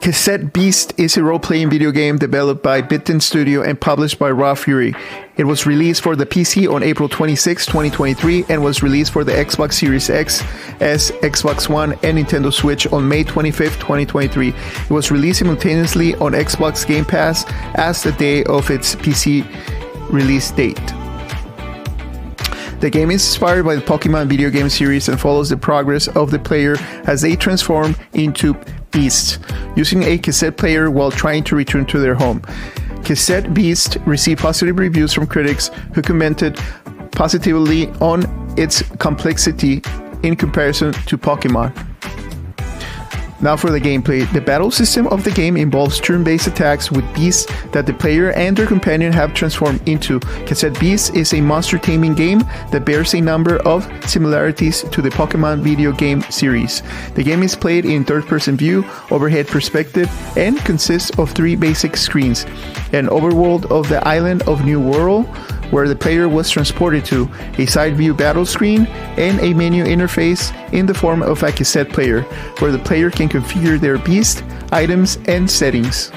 Cassette Beasts is a role-playing video game developed by Bitten Studio and published by Raw Fury. It was released for the PC on April 26, 2023, and was released for the Xbox Series X, S, Xbox One, and Nintendo Switch on May 25, 2023. It was released simultaneously on Xbox Game Pass as the day of its PC release date. The game is inspired by the Pokemon video game series and follows the progress of the player as they transform into beasts, using a cassette player while trying to return to their home. Cassette Beasts received positive reviews from critics who commented positively on its complexity in comparison to Pokemon. Now for the gameplay. The battle system of the game involves turn-based attacks with beasts that the player and their companion have transformed into. Cassette Beasts is a monster taming game that bears a number of similarities to the Pokemon video game series. The game is played in third-person view, overhead perspective, and consists of three basic screens: an overworld of the island of New World, where the player was transported to, a side view battle screen, and a menu interface in the form of a cassette player, where the player can configure their beast, items, and settings.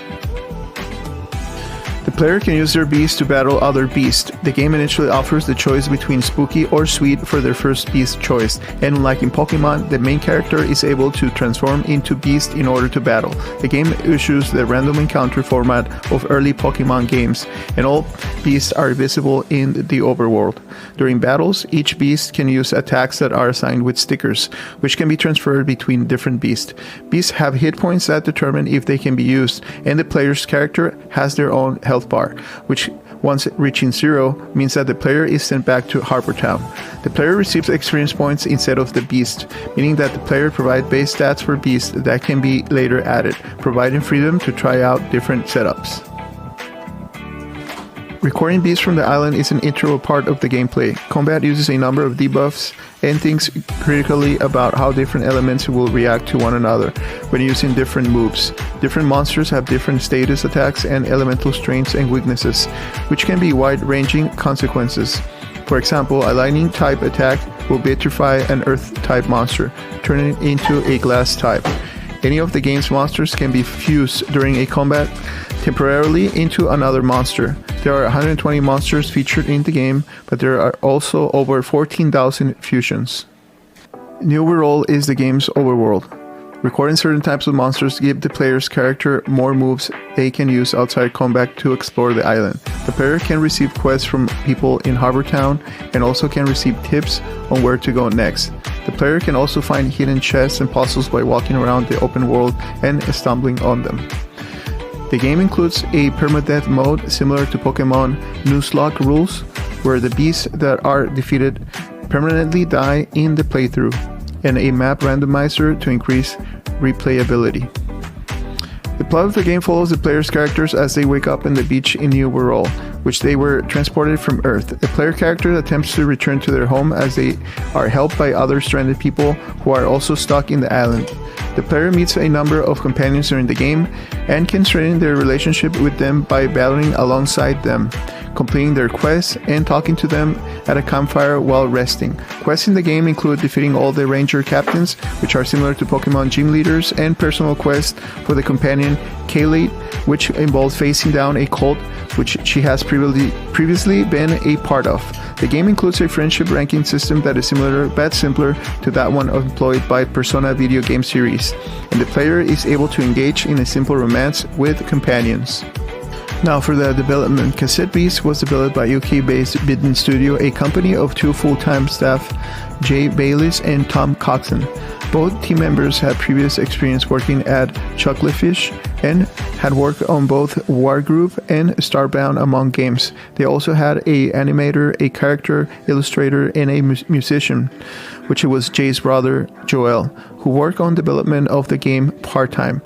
The player can use their beast to battle other beasts. The game initially offers the choice between spooky or sweet for their first beast choice, and unlike in Pokemon, the main character is able to transform into beast in order to battle. The game issues the random encounter format of early Pokemon games, and all beasts are visible in the overworld. During battles, each beast can use attacks that are assigned with stickers, which can be transferred between different beasts. Beasts have hit points that determine if they can be used, and the player's character has their own health bar, which once reaching 0 means that the player is sent back to Harbor Town. The player receives experience points instead of the beast, meaning that the player provides base stats for beasts that can be later added, providing freedom to try out different setups. Recording beasts from the island is an integral part of the gameplay. Combat uses a number of debuffs and thinks critically about how different elements will react to one another when using different moves. Different monsters have different status attacks and elemental strengths and weaknesses, which can be wide-ranging consequences. For example, a lightning type attack will vitrify an earth type monster, turning it into a glass type. Any of the game's monsters can be fused during a combat temporarily into another monster. There are 120 monsters featured in the game, but there are also over 14,000 fusions. New World is the game's overworld. Recording certain types of monsters give the player's character more moves they can use outside combat to explore the island. The player can receive quests from people in Harbor Town and also can receive tips on where to go next. The player can also find hidden chests and puzzles by walking around the open world and stumbling on them. The game includes a permadeath mode similar to Pokemon Nuzlocke rules, where the beasts that are defeated permanently die in the playthrough, and a map randomizer to increase replayability. The plot of the game follows the player's characters as they wake up on the beach in New World, which they were transported from Earth. The player character attempts to return to their home as they are helped by other stranded people who are also stuck in the island. The player meets a number of companions during the game and can strengthen their relationship with them by battling alongside them, completing their quests, and talking to them at a campfire while resting. Quests in the game include defeating all the ranger captains, which are similar to Pokemon gym leaders, and personal quests for the companion Kaylate, which involves facing down a cult which she has previously been a part of. The game includes a friendship ranking system that is similar but simpler to that one employed by Persona video game series, and the player is able to engage in a simple romance with companions. Now for the development. Cassette Beasts was developed by UK-based Bitten Studio, a company of 2 full-time staff, Jay Bayliss and Tom Coxon. Both team members had previous experience working at Chucklefish and had worked on both Wargroove and Starbound among games. They also had an animator, a character illustrator, and a musician, which was Jay's brother Joel, who worked on development of the game part-time.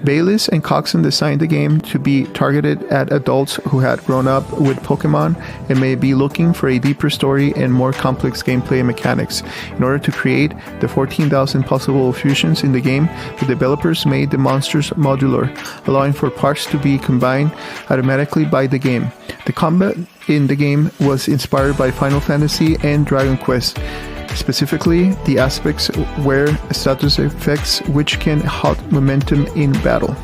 Bayliss and Coxon designed the game to be targeted at adults who had grown up with Pokemon and may be looking for a deeper story and more complex gameplay mechanics. In order to create the 14,000 possible fusions in the game, the developers made the monsters modular, allowing for parts to be combined automatically by the game. The combat in the game was inspired by Final Fantasy and Dragon Quest, specifically the aspects where status effects which can halt momentum in battle.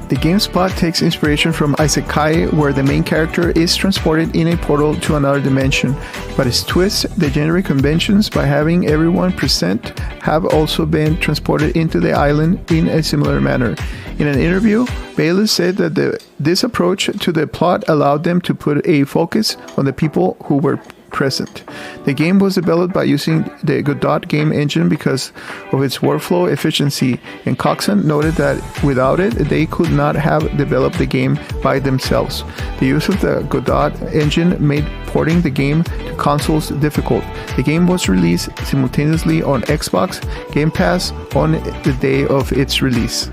The game's plot takes inspiration from Isekai, where the main character is transported in a portal to another dimension, but its twists the genre conventions by having everyone present have also been transported into the island in a similar manner. In an interview, Baylor said that this approach to the plot allowed them to put a focus on the people who were present. The game was developed by using the Godot game engine because of its workflow efficiency, and Coxon noted that without it, they could not have developed the game by themselves. The use of the Godot engine made porting the game to consoles difficult. The game was released simultaneously on Xbox Game Pass on the day of its release.